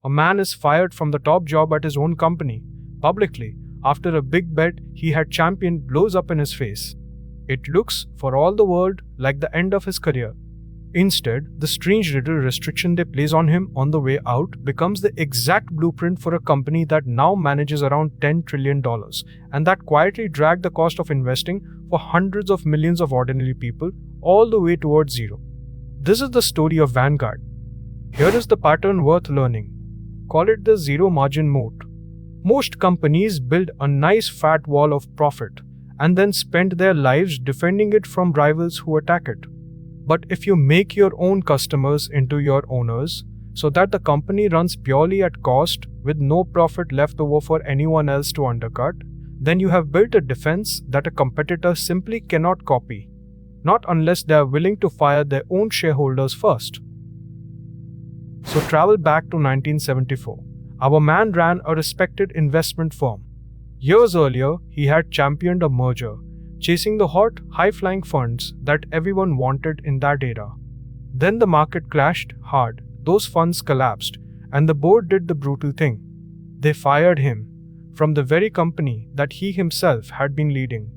A man is fired from the top job at his own company, publicly, after a big bet he had championed blows up in his face. It looks, for all the world, like the end of his career. Instead, the strange little restriction they place on him on the way out becomes the exact blueprint for a company that now manages around $10 trillion and that quietly dragged the cost of investing for hundreds of millions of ordinary people all the way towards zero. This is the story of Vanguard. Here is the pattern worth learning. Call it the zero margin moat. Most companies build a nice fat wall of profit and then spend their lives defending it from rivals who attack it. But if you make your own customers into your owners, so that the company runs purely at cost with no profit left over for anyone else to undercut, then you have built a defense that a competitor simply cannot copy, not unless they are willing to fire their own shareholders first. So travel back to 1974. Our man ran a respected investment firm. Years earlier, he had championed a merger, chasing the hot, high-flying funds that everyone wanted in that era. Then the market crashed hard, those funds collapsed, and the board did the brutal thing. They fired him from the very company that he himself had been leading.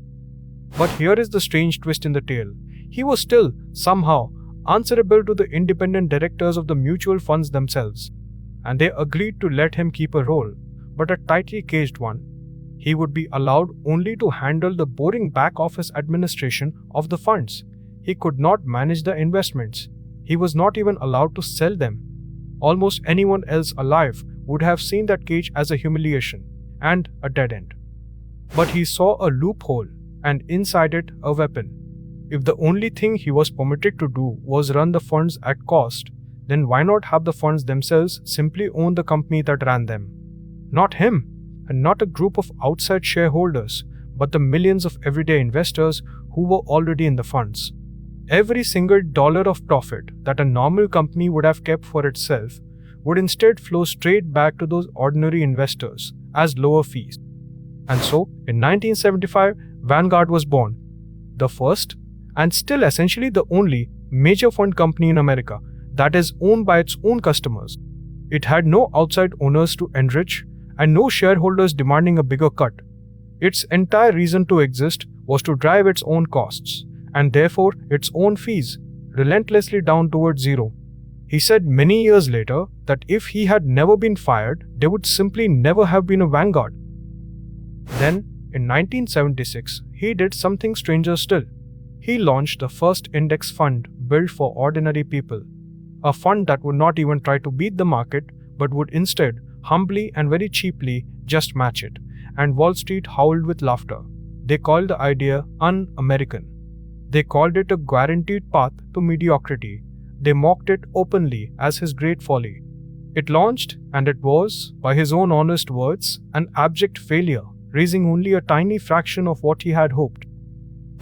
But here is the strange twist in the tale. He was still, somehow, answerable to the independent directors of the mutual funds themselves, and they agreed to let him keep a role, but a tightly caged one. He would be allowed only to handle the boring back office administration of the funds. He could not manage the investments. He was not even allowed to sell them. Almost anyone else alive would have seen that cage as a humiliation and a dead end. But he saw a loophole, and inside it a weapon. If the only thing he was permitted to do was run the funds at cost, then why not have the funds themselves simply own the company that ran them? Not him, and not a group of outside shareholders, but the millions of everyday investors who were already in the funds. Every single dollar of profit that a normal company would have kept for itself would instead flow straight back to those ordinary investors as lower fees. And so, in 1975, Vanguard was born. The first, and still essentially the only, major fund company in America that is owned by its own customers. It had no outside owners to enrich and no shareholders demanding a bigger cut. Its entire reason to exist was to drive its own costs, and therefore its own fees, relentlessly down towards zero. He said many years later that if he had never been fired, there would simply never have been a Vanguard. Then, in 1976, he did something stranger still. He launched the first index fund built for ordinary people. A fund that would not even try to beat the market, but would instead humbly and very cheaply just match it, and Wall Street howled with laughter. They called the idea un-American. They called it a guaranteed path to mediocrity. They mocked it openly as his great folly. It launched, and it was, by his own honest words, an abject failure, raising only a tiny fraction of what he had hoped.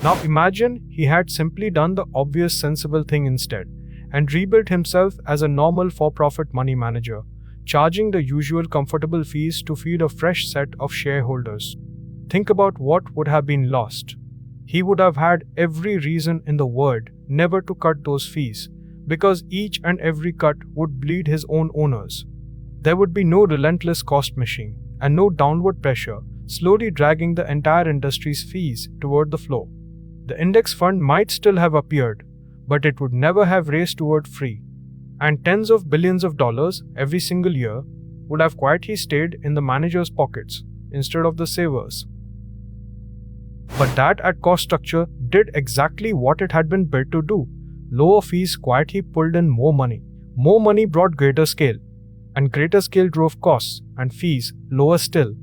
Now imagine he had simply done the obvious sensible thing instead, and rebuilt himself as a normal for-profit money manager, charging the usual comfortable fees to feed a fresh set of shareholders. Think about what would have been lost. He would have had every reason in the world never to cut those fees, because each and every cut would bleed his own owners. There would be no relentless cost machine, and no downward pressure, slowly dragging the entire industry's fees toward the floor. The index fund might still have appeared, but it would never have raced toward free, and tens of billions of dollars every single year would have quietly stayed in the manager's pockets instead of the savers. But that at cost structure did exactly what it had been built to do. Lower fees quietly pulled in more money. More money brought greater scale, and greater scale drove costs and fees lower still.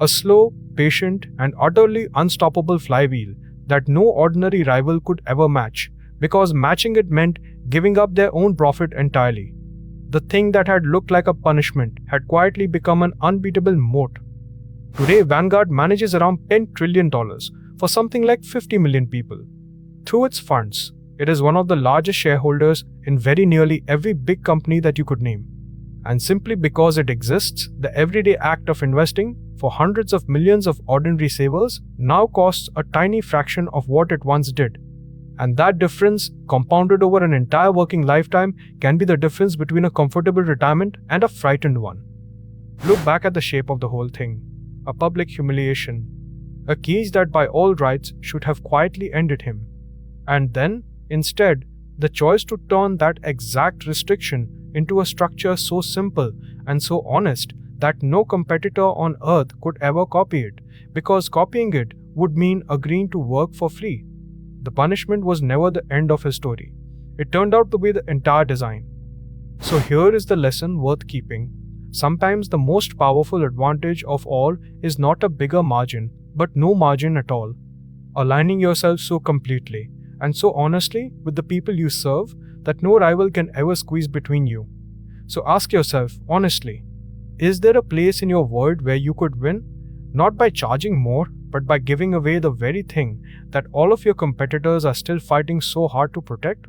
A slow, patient, and utterly unstoppable flywheel that no ordinary rival could ever match, because matching it meant giving up their own profit entirely. The thing that had looked like a punishment had quietly become an unbeatable moat. Today, Vanguard manages around $10 trillion for something like 50 million people. Through its funds, it is one of the largest shareholders in very nearly every big company that you could name. And simply because it exists, the everyday act of investing for hundreds of millions of ordinary savers now costs a tiny fraction of what it once did. And that difference, compounded over an entire working lifetime, can be the difference between a comfortable retirement and a frightened one. Look back at the shape of the whole thing. A public humiliation. A cage that by all rights should have quietly ended him. And then, instead, the choice to turn that exact restriction into a structure so simple and so honest that no competitor on earth could ever copy it, because copying it would mean agreeing to work for free. The punishment was never the end of his story. It turned out to be the entire design. So here is the lesson worth keeping. Sometimes the most powerful advantage of all is not a bigger margin, but no margin at all. Aligning yourself so completely and so honestly with the people you serve that no rival can ever squeeze between you. So ask yourself honestly, is there a place in your world where you could win? Not by charging more, but by giving away the very thing that all of your competitors are still fighting so hard to protect?